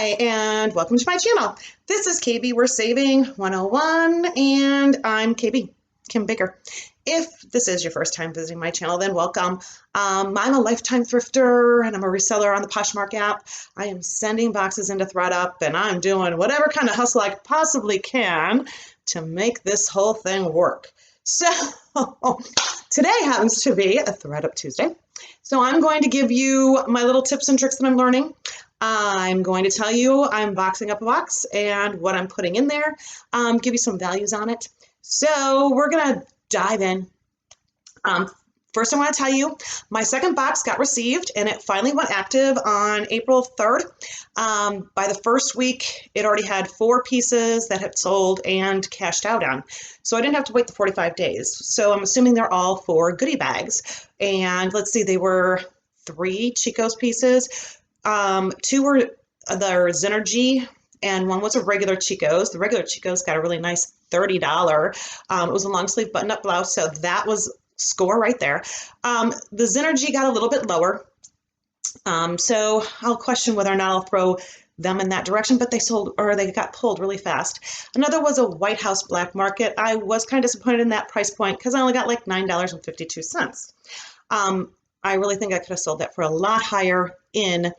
Hi, and welcome to my channel. This is KB Worth Saving 101, and I'm KB, Kim Baker. If this is your first time visiting my channel, then welcome. I'm a lifetime thrifter, and I'm a reseller on the Poshmark app. I am sending boxes into Thredup, and I'm doing whatever kind of hustle I possibly can to make this whole thing work. So today happens to be a Thredup Tuesday. So I'm going to give you my little tips and tricks that I'm learning. I'm going to tell you I'm boxing up a box and what I'm putting in there, give you some values on it. So we're going to dive in. First, I want to tell you my second box got received and it finally went active on April 3rd. By the first week, it already had 4 pieces that had sold and cashed out on. So I didn't have to wait the 45 days. So I'm assuming they're all 4 goodie bags. And let's see, they were 3 Chico's pieces. 2 were the Synergy and 1 was a regular Chico's. The regular Chico's got a really nice $30. It was a long sleeve button up blouse. So that was score right there. The Synergy got a little bit lower. So I'll question whether or not I'll throw them in that direction, but they sold, or they got pulled really fast. Another was a White House Black Market. I was kind of disappointed in that price point because I only got like $9.52. I really think I could have sold that for a lot higher in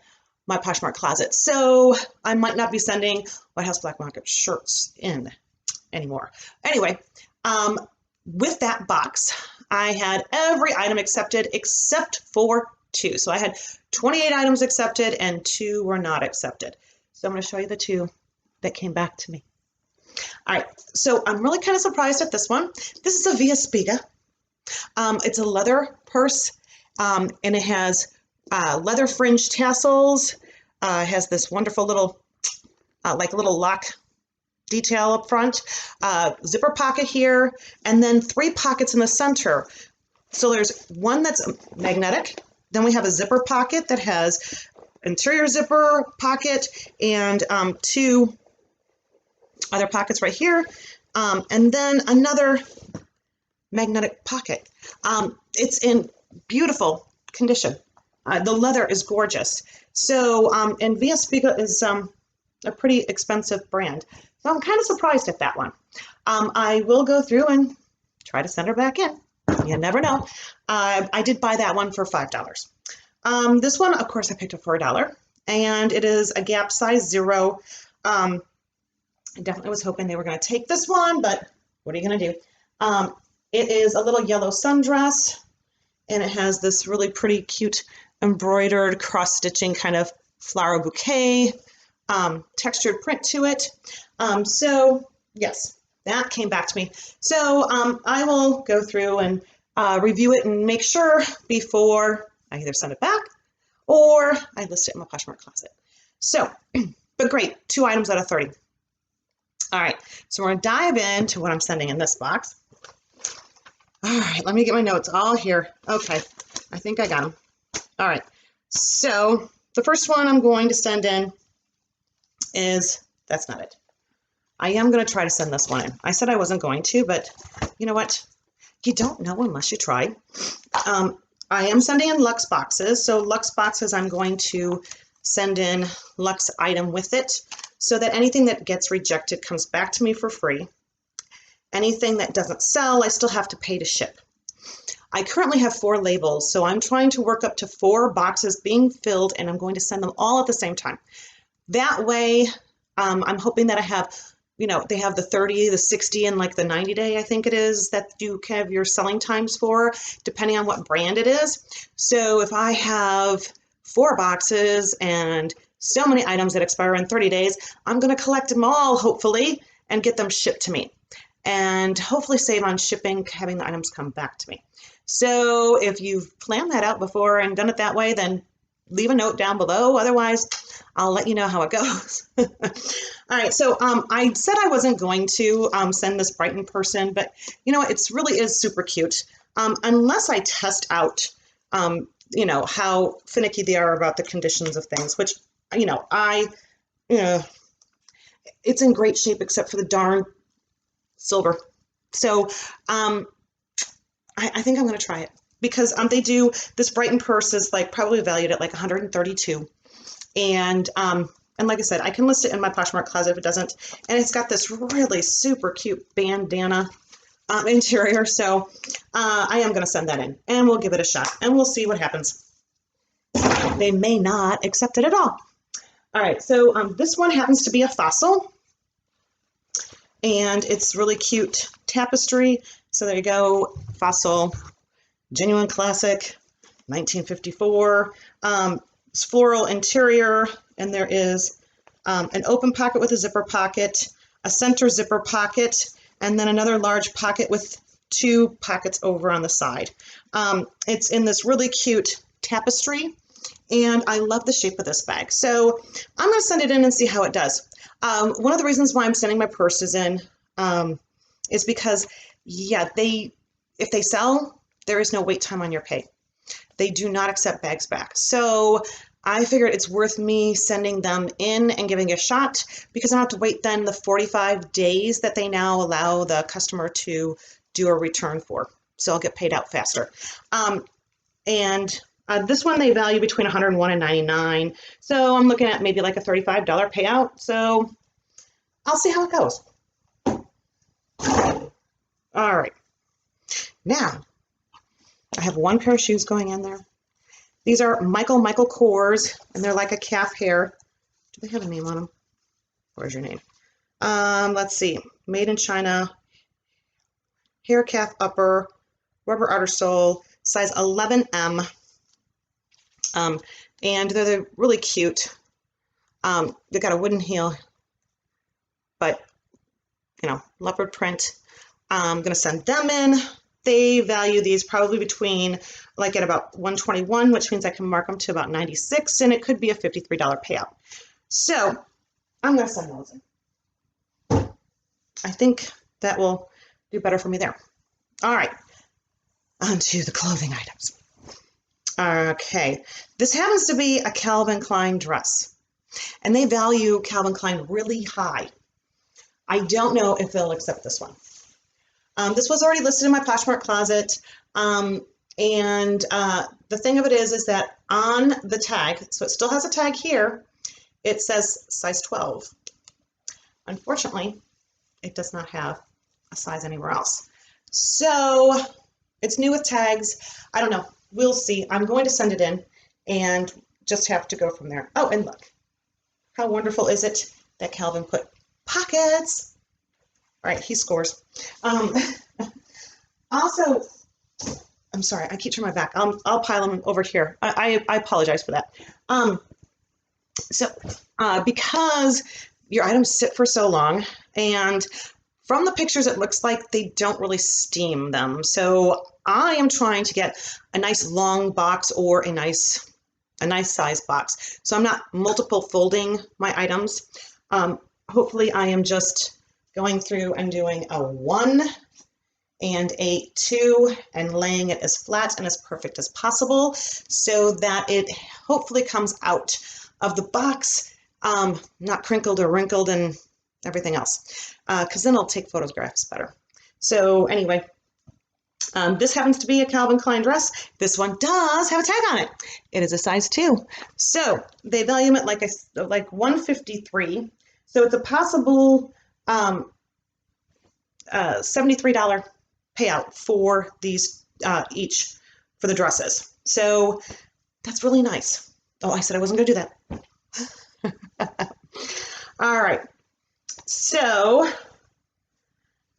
my Poshmark closet. So I might not be sending White House Black Market shirts in anymore. Anyway, with that box, I had every item accepted except for 2. So I had 28 items accepted and 2 were not accepted. So I'm going to show you the 2 that came back to me. All right, so I'm really kind of surprised at this one. This is a Via Spiga. It's a leather purse, and it has leather fringe tassels. It has this wonderful little, little lock detail up front, zipper pocket here, and then 3 pockets in the center. So there's one that's magnetic. Then we have a zipper pocket that has interior zipper pocket and 2 other pockets right here, and then another magnetic pocket. It's in beautiful condition. The leather is gorgeous. So, and Via Spiga is a pretty expensive brand. So I'm kind of surprised at that one. I will go through and try to send her back in. You never know. I did buy that one for $5. This one, of course, I picked up for $1, and it is a Gap size 0. I definitely was hoping they were going to take this one, but what are you going to do? It is a little yellow sundress, and it has this really pretty cute embroidered cross-stitching kind of flower bouquet, textured print to it. So yes, that came back to me. So I will go through and review it and make sure before I either send it back or I list it in my Poshmark closet. So, but great, 2 items out of 30. All right, so we're gonna dive into what I'm sending in this box. All right, let me get my notes all here. Okay, I think I got them. All right, so the first one I'm going to send in is, that's not it. I am going to try to send this one in. I said I wasn't going to, but you know what? You don't know unless you try. I am sending in Luxe boxes. So Luxe boxes, I'm going to send in Luxe item with it so that anything that gets rejected comes back to me for free. Anything that doesn't sell, I still have to pay to ship. I currently have 4 labels, so I'm trying to work up to 4 boxes being filled, and I'm going to send them all at the same time. That way, I'm hoping that I have, you know, they have the 30, the 60, and like the 90 day, I think it is, that you have your selling times for, depending on what brand it is. So if I have 4 boxes and so many items that expire in 30 days, I'm going to collect them all, hopefully, and get them shipped to me. And hopefully save on shipping, having the items come back to me. So if you've planned that out before and done it that way, then leave a note down below. Otherwise, I'll let you know how it goes. All right, so I said I wasn't going to send this Brighton person, but you know, it really is super cute. Unless I test out, you know, how finicky they are about the conditions of things, which, you know, it's in great shape except for the darn silver. So I think I'm going to try it because they do, this Brighton purse is like probably valued at like $132. And And like I said, I can list it in my Poshmark closet if it doesn't. And it's got this really super cute bandana interior. So I am going to send that in and we'll give it a shot and we'll see what happens. They may not accept it at all. All right, so this one happens to be a fossil. And it's really cute tapestry. So there you go, fossil, genuine classic, 1954. It's floral interior, and there is an open pocket with a zipper pocket, a center zipper pocket, and then another large pocket with 2 pockets over on the side. It's in this really cute tapestry, and I love the shape of this bag. So I'm going to send it in and see how it does. One of the reasons why I'm sending my purses in is because, yeah, if they sell, there is no wait time on your pay. They do not accept bags back. So I figured it's worth me sending them in and giving a shot because I don't have to wait then the 45 days that they now allow the customer to do a return for. So I'll get paid out faster. This one they value between $101 and $99. So I'm looking at maybe like a $35 payout. So I'll see how it goes. All right. Now, I have 1 pair of shoes going in there. These are Michael Kors, and they're like a calf hair. Do they have a name on them? Where's your name? Let's see. Made in China. Hair calf upper, rubber outer sole, size 11M. And they're really cute. They got a wooden heel, but, you know, leopard print. I'm going to send them in. They value these probably between, like, at about $121, which means I can mark them to about $96, and it could be a $53 payout. So I'm going to send those in. I think that will do better for me there. All right, on to the clothing items. Okay, this happens to be a Calvin Klein dress, and they value Calvin Klein really high. I don't know if they'll accept this one. This was already listed in my Poshmark closet, and the thing of it is that on the tag, so it still has a tag here, it says size 12. Unfortunately, it does not have a size anywhere else. So it's new with tags. I don't know. We'll see. I'm going to send it in and just have to go from there. Oh, and look, how wonderful is it that Calvin put pockets? All right, he scores. Also, I'm sorry, I keep turning my back. I'll pile them over here. I apologize for that. Because your items sit for so long, and from the pictures, it looks like they don't really steam them. So I am trying to get a nice long box or a nice size box. So I'm not multiple folding my items. Hopefully I am just going through and doing a 1 and a 2 and laying it as flat and as perfect as possible so that it hopefully comes out of the box, not crinkled or wrinkled and everything else, because then I'll take photographs better. So anyway, this happens to be a Calvin Klein dress. This one does have a tag on it. It is a size 2. So they value it like $153. So it's a possible $73 payout for these each for the dresses. So that's really nice. Oh, I said I wasn't going to do that. All right. So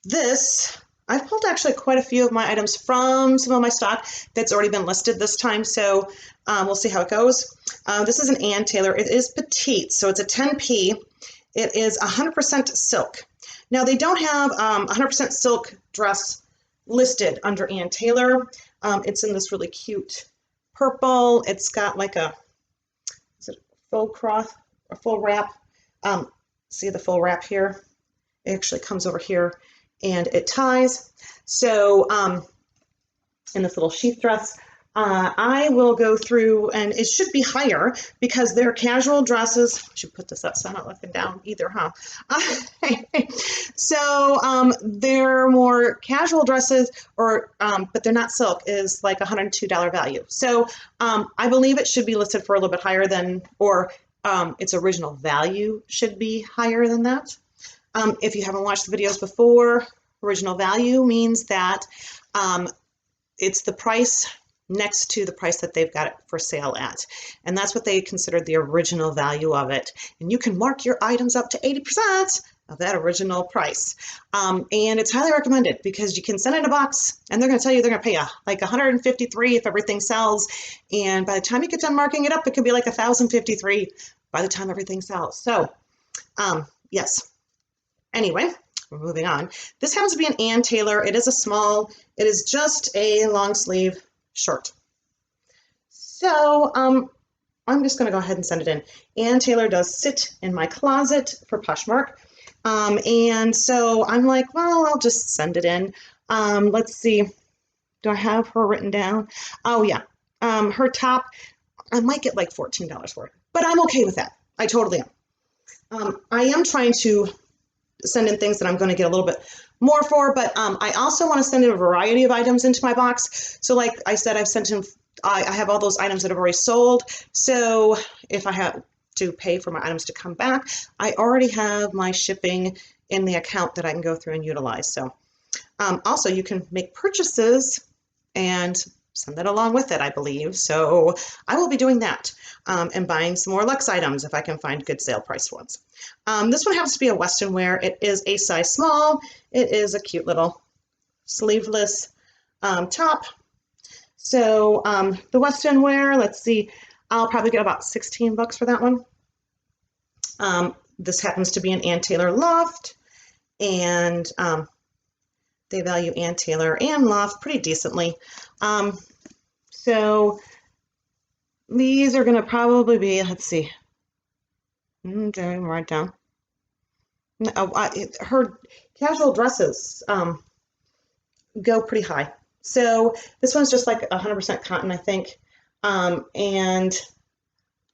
this, I've pulled actually quite a few of my items from some of my stock that's already been listed this time. So we'll see how it goes. This is an Ann Taylor. It is petite, so it's a 10P. It is 100% silk. Now they don't have 100% silk dress listed under Ann Taylor. It's in this really cute purple. It's got like a, is it faux cloth or full wrap? See the full wrap here? It actually comes over here and it ties. So in this little sheath dress, I will go through, and it should be higher because they're casual dresses. I should put this up so I'm not looking down either, huh? So they're more casual dresses, or but they're not silk, is like $102 value. So I believe it should be listed for a little bit higher than, or its original value should be higher than that. If you haven't watched the videos before, original value means that it's the price next to the price that they've got it for sale at. And that's what they considered the original value of it. And you can mark your items up to 80% of that original price. And it's highly recommended because you can send in a box and they're going to tell you they're going to pay you like $153 if everything sells. And by the time you get done marking it up, it can be like $1,053 by the time everything sells. So yes. Anyway, we're moving on. This happens to be an Ann Taylor. It is a small, it is just a long sleeve shirt. So I'm just going to go ahead and send it in. Ann Taylor does sit in my closet for Poshmark. And so I'm like, well, I'll just send it in. Let's see. Do I have her written down? Oh, yeah. Her top, I might get like $14 for it, but I'm okay with that. I totally am. I am trying to send in things that I'm going to get a little bit more for, but I also want to send in a variety of items into my box. So like I said, I've sent in, I have all those items that have already sold. So if I have to pay for my items to come back, I already have my shipping in the account that I can go through and utilize. So also you can make purchases and send that along with it, I believe. So I will be doing that and buying some more luxe items if I can find good sale price ones. This one happens to be a Western wear. It is a size small. It is a cute little sleeveless top. So the Western wear, let's see, I'll probably get about 16 bucks for that one. This happens to be an Ann Taylor loft, and they value Ann Taylor and loft pretty decently. So these are going to probably be, let's see, right down. Her casual dresses go pretty high. So this one's just like 100% cotton, I think. And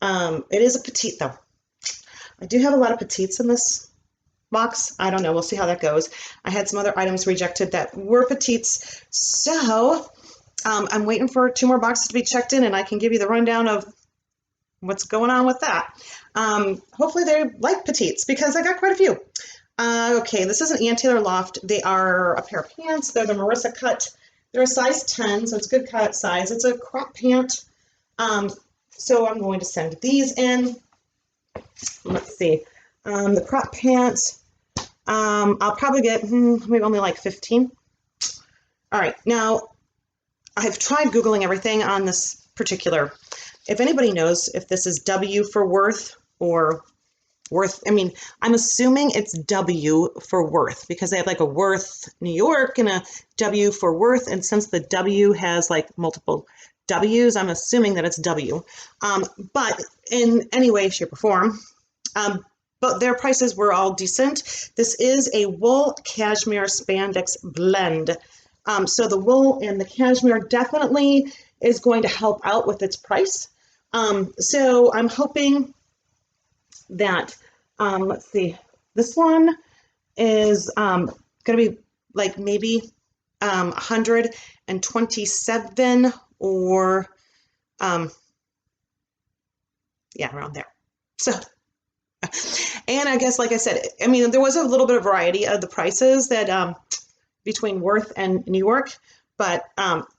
it is a petite though. I do have a lot of petites in this box. I don't know. We'll see how that goes. I had some other items rejected that were petites. So I'm waiting for 2 more boxes to be checked in and I can give you the rundown of what's going on with that. Hopefully they like petites because I got quite a few. Okay, this is an Ann Taylor loft. They are a pair of pants. They're the Marissa cut. They're a size 10, so it's a good cut size. It's a crop pant. So I'm going to send these in. Let's see. The crop pants, I'll probably get maybe only like 15. All right, now I've tried Googling everything on this particular. If anybody knows if this is W for worth or worth, I mean, I'm assuming it's W for worth because they have like a Worth New York and a W for worth. And since the W has like multiple W's, I'm assuming that it's W. But in any way, shape, or form, but their prices were all decent. This is a wool cashmere spandex blend. So the wool and the cashmere definitely is going to help out with its price. So I'm hoping that, let's see, this one is going to be like maybe 127 or, yeah, around there. So, and I guess, like I said, I mean, there was a little bit of variety of the prices that between Worth and New York, but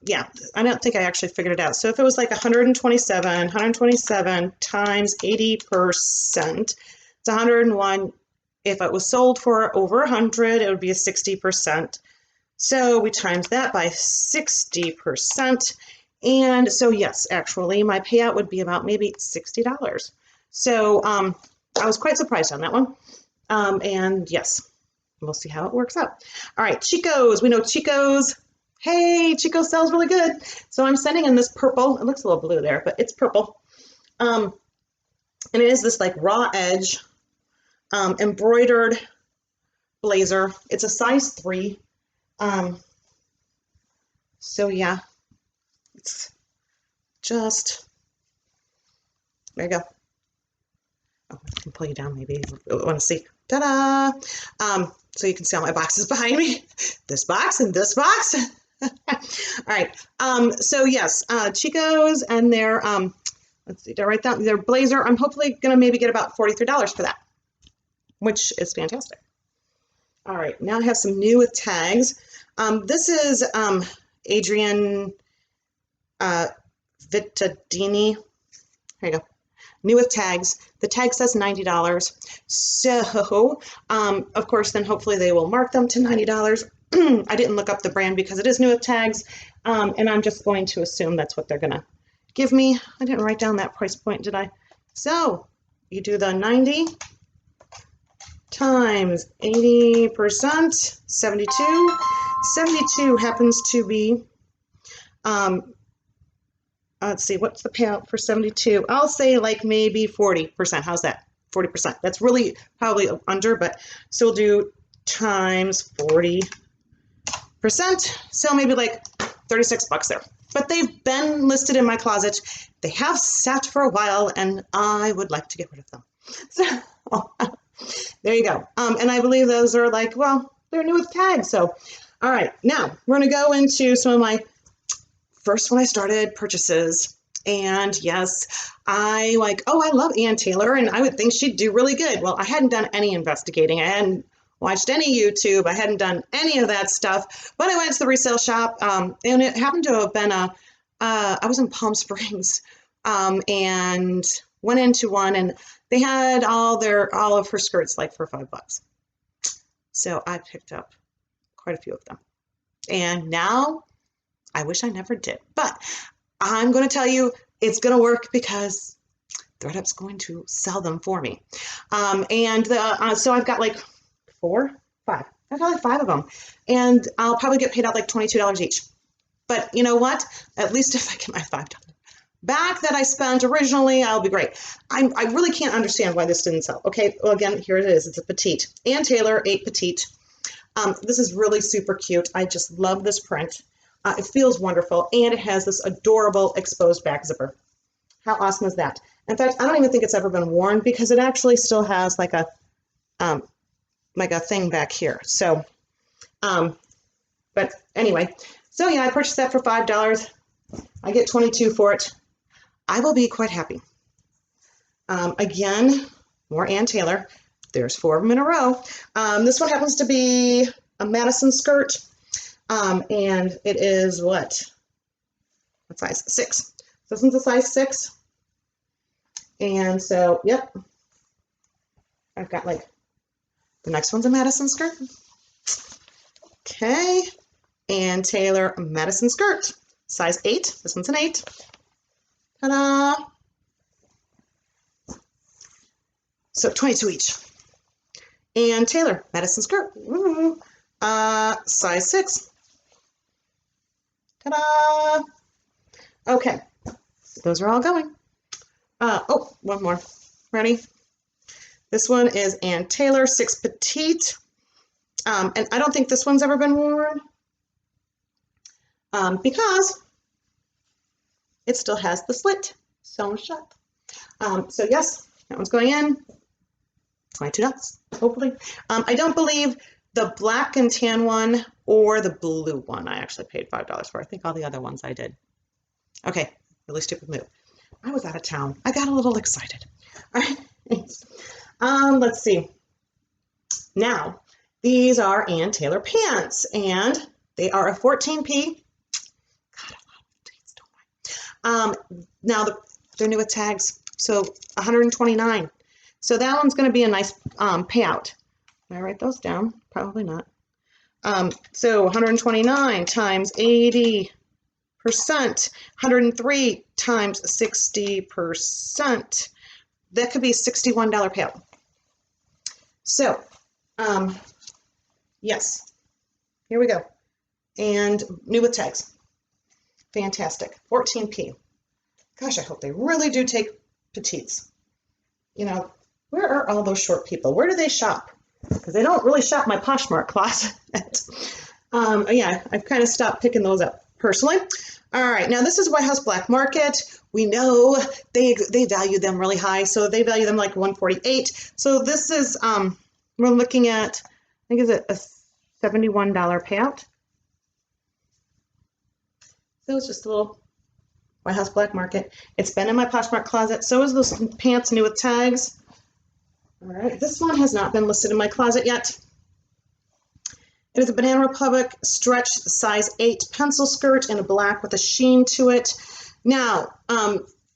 yeah, I don't think I actually figured it out. So if it was like 127 times 80%, it's 101. If it was sold for over 100, it would be a 60%. So we times that by 60%. And so yes, actually my payout would be about maybe $60. So I was quite surprised on that one. And yes, we'll see how it works out. All right, Chico's. We know Chico's. Hey, Chico sells really good. So I'm sending in this purple. It looks a little blue there, but it's purple. And it is this like raw edge embroidered blazer. It's a size 3. So yeah, it's just, there you go. Oh, I can pull you down maybe. You want to see. Ta-da! So you can see all my boxes behind me. This box and this box. All right. So yes, Chico's, and they're let's see, did I write down their blazer? I'm hopefully gonna maybe get about $43 for that, which is fantastic. All right, now I have some new with tags. This is Adrian Vittadini. Here you go. New with tags. The tag says $90. So, of course, then hopefully they will mark them to $90. I didn't look up the brand because it is new with tags, and I'm just going to assume that's what they're gonna give me. I didn't write down that price point, did I? So you do the 90 times 80%, 72. 72 happens to be, let's see, what's the payout for 72? I'll say like maybe 40%. How's that? 40%. That's really probably under, but so we'll do times 40%. So maybe like 36 bucks there. But they've been listed in my closet. They have sat for a while, and I would like to get rid of them. So there you go. And I believe those are like, well, they're new with tags. So, all right, now we're going to go into some of my first when I started purchases. And yes, I love Ann Taylor, and I would think she'd do really good. Well, I hadn't done any investigating. I hadn't watched any YouTube. I hadn't done any of that stuff, but I went to the resale shop, and it happened to have been I was in Palm Springs, and went into one, and they had all of her skirts like for $5. So I picked up quite a few of them, and now I wish I never did, but I'm going to tell you it's going to work because Thredup's going to sell them for me. So I've got like 5. I've got like 5 of them, and I'll probably get paid out like $22 each. But you know what? At least if I get my $5 back that I spent originally, I'll be great. I really can't understand why this didn't sell. Okay, well again, here it is. It's a petite. Ann Taylor 8 petite. This is really super cute. I just love this print. It feels wonderful, and it has this adorable exposed back zipper. How awesome is that? In fact, I don't even think it's ever been worn because it actually still has like a thing back here. So, but anyway, so yeah, I purchased that for $5. I get $22 for it. I will be quite happy. Again, more Ann Taylor. There's 4 of them in a row. This one happens to be a Madison skirt. And it is what size? 6. This one's a size 6. And so, yep. I've got like, the next one's a Madison skirt. Okay. Ann Taylor Madison skirt. Size 8. This one's an 8. Ta-da! So 22 each. Ann Taylor Madison skirt. Size 6. Ta-da! Okay, those are all going. Oh, one more. Ready? This one is Ann Taylor 6 petite. And I don't think this one's ever been worn because it still has the slit sewn shut. So yes, that one's going in. $22, hopefully. I don't believe the black and tan one or the blue one I actually paid $5 for. I think all the other ones I did. Okay, really stupid move. I was out of town. I got a little excited. All right. Let's see. Now, these are Ann Taylor pants, and they are a 14P. God, I love these, don't I? Now, they're new with tags, so $129. So that one's going to be a nice payout. Can I write those down? Probably not. So 129 times 80%, 103 times 60%. That could be $61 payout. So, yes, here we go. And new with tags. Fantastic. 14P. Gosh, I hope they really do take petites. You know, where are all those short people? Where do they shop? Because they don't really shop my Poshmark closet. Yeah, I've kind of stopped picking those up personally. All right, now this is White House Black Market. We know they value them really high, so they value them like $148. So this is, we're looking at, I think, is it a $71 payout? So it's just a little White House Black Market. It's been in my Poshmark closet. So is those pants new with tags. All right, this one has not been listed in my closet yet. It is a Banana Republic stretch size 8 pencil skirt in a black with a sheen to it. Now,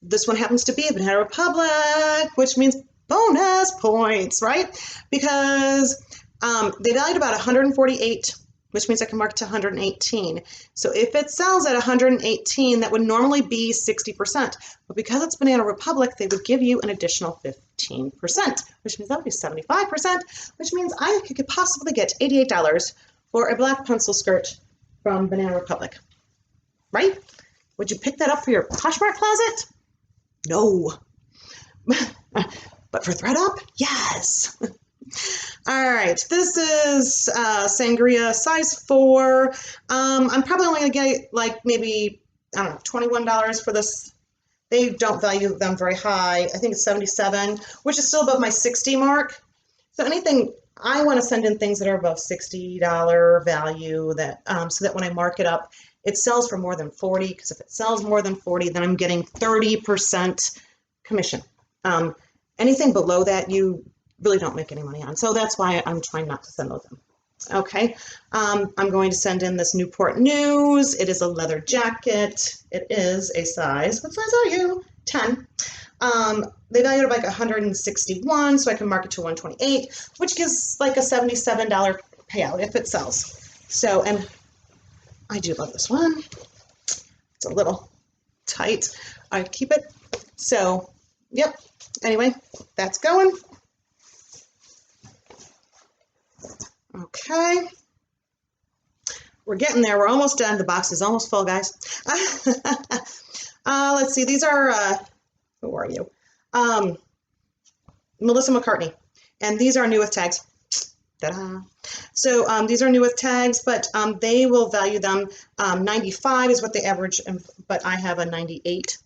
this one happens to be a Banana Republic, which means bonus points, right? Because they valued about 148, which means I can mark it to 118. So if it sells at 118, that would normally be 60%. But because it's Banana Republic, they would give you an additional 15%, which means that would be 75%, which means I could possibly get $88 for a black pencil skirt from Banana Republic, right? Would you pick that up for your Poshmark closet? No. But for Thredup, yes. All right, this is Sangria size 4. I'm probably only gonna get like maybe, I don't know, $21 for this. They don't value them very high. I think it's 77, which is still above my 60 mark. So anything, I want to send in things that are above $60 value that so that when I mark it up, it sells for more than 40, because if it sells more than 40, then I'm getting 30% commission. Anything below that, you really don't make any money on. So that's why I'm trying not to send those in. Okay, I'm going to send in this Newport News. It is a leather jacket. It is a size, what size are you? 10. They valued it like 161, so I can mark it to 128, which gives like a $77 payout if it sells. So, and I do love this one. It's a little tight. I keep it. So, yep. Anyway, that's going. Okay. We're getting there. We're almost done. The box is almost full, guys. Let's see. These are, who are you? Melissa McCartney. And these are new with tags. Ta-da. So these are new with tags, but they will value them. 95 is what they average, but I have a $98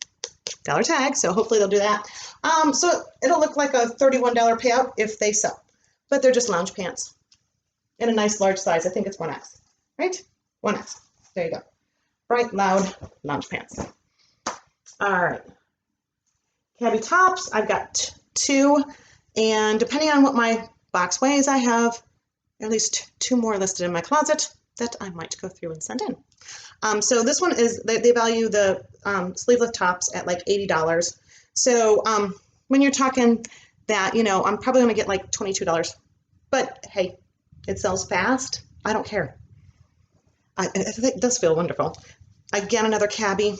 tag, so hopefully they'll do that. So it'll look like a $31 payout if they sell, but they're just lounge pants in a nice large size. I think it's 1X, right? 1X. There you go. Bright, loud lounge pants. All right. Cabby tops, I've got 2, and depending on what my box weighs, I have at least 2 more listed in my closet that I might go through and send in. So this one is, they value the sleeveless tops at like $80. So when you're talking that, you know, I'm probably going to get like $22. But hey, it sells fast. I don't care. It does feel wonderful. Again, another cabby.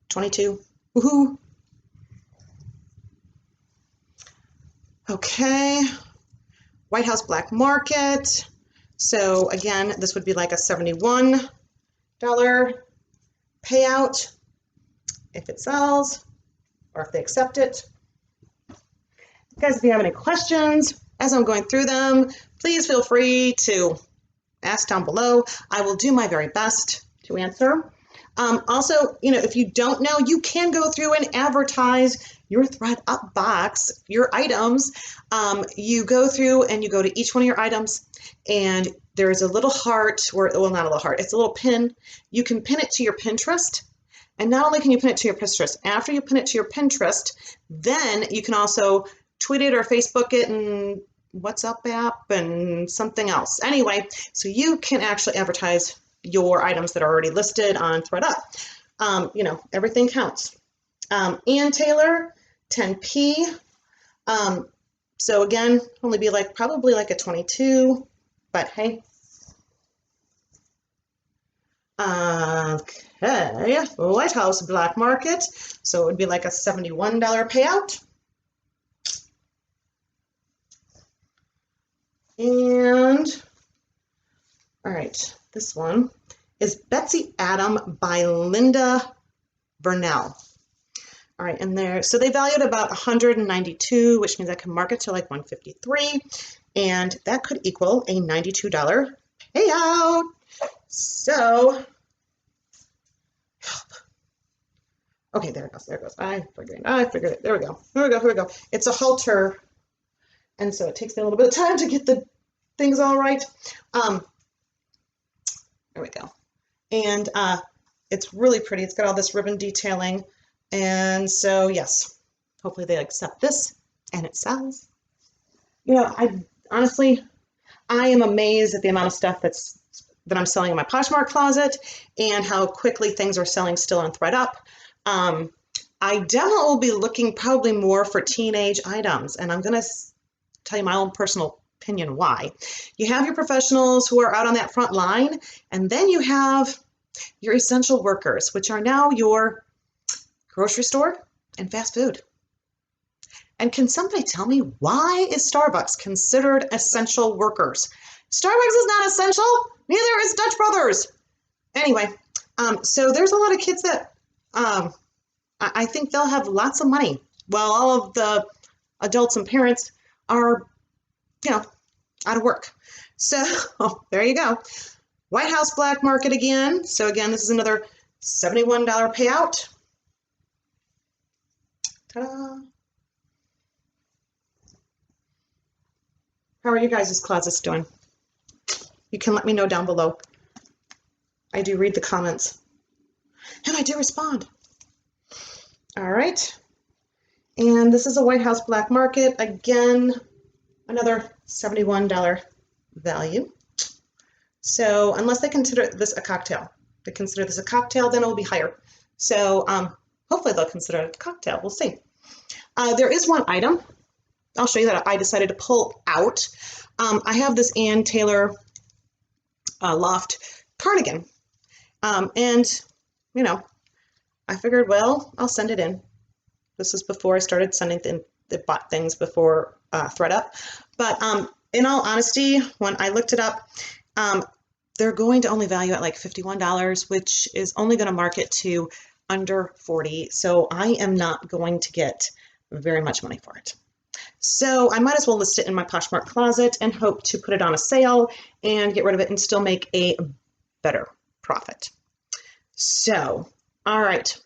22. Woohoo! Okay. White House Black Market. So again, this would be like a $71 payout if it sells or if they accept it. Guys, if you have any questions as I'm going through them, please feel free to ask down below. I will do my very best to answer. Also, you know, if you don't know, you can go through and advertise your Thredup box, your items. You go through and you go to each one of your items, and there's a little heart, or, well, not a little heart, it's a little pin. You can pin it to your Pinterest. And not only can you pin it to your Pinterest, after you pin it to your Pinterest, then you can also tweet it or Facebook it and WhatsApp app and something else. Anyway, so you can actually advertise your items that are already listed on Thredup. You know, everything counts. Ann Taylor, 10p. So again, only be like probably like a 22, but hey. Okay, White House Black Market. So it would be like a $71 payout. And all right, this one is Betsy Adam by Linda Burnell. All right, and there, so they valued about 192, which means I can mark it to like 153, and that could equal a $92 payout. So, help. Okay, there it goes, there it goes. I figured it, there we go, here we go. It's a halter, and so it takes me a little bit of time to get the things all right. There we go. And It's really pretty. It's got all this ribbon detailing. And so, yes, hopefully they accept this and it sells. You know, I am amazed at the amount of stuff that I'm selling in my Poshmark closet and how quickly things are selling still on Thredup. I definitely will be looking probably more for teenage items, and I'm going to tell you my own personal opinion why. You have your professionals who are out on that front line, and then you have your essential workers, which are now your grocery store and fast food. And can somebody tell me, why is Starbucks considered essential workers? Starbucks is not essential, neither is Dutch Brothers. Anyway, so there's a lot of kids that I think they'll have lots of money while all of the adults and parents are, out of work. So there you go. White House Black Market again. So again, this is another $71 payout. Ta-da. How are you guys' closets doing? You can let me know down below. I do read the comments. And I do respond. All right. And this is a White House Black Market. Again, another $71 value. So unless they consider this a cocktail, then it will be higher. So hopefully they'll consider it a cocktail. We'll see. There is one item I'll show you that I decided to pull out. I have this Ann Taylor loft cardigan. And, I figured, well, I'll send it in. This is before I started sending the bought things before Thredup. But in all honesty, when I looked it up, they're going to only value at like $51, which is only going to market to under $40. So I am not going to get very much money for it. So I might as well list it in my Poshmark closet and hope to put it on a sale and get rid of it and still make a better profit. So, all right.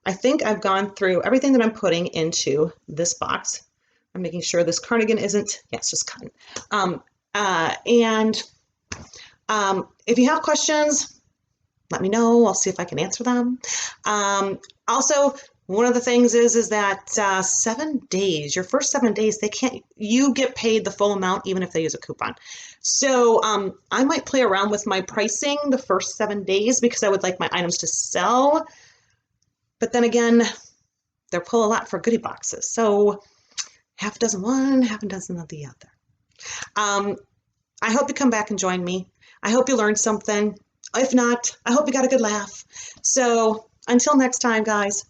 I think I've gone through everything that I'm putting into this box. I'm making sure this cardigan isn't, it's just cotton. If you have questions, let me know. I'll see if I can answer them. Also, one of the things is that 7 days, your first 7 days, you get paid the full amount even if they use a coupon. So I might play around with my pricing the first 7 days because I would like my items to sell. But then again, they're pull a lot for goodie boxes. So half a dozen one, half a dozen of the other. I hope you come back and join me. I hope you learned something. If not, I hope you got a good laugh. So until next time, guys.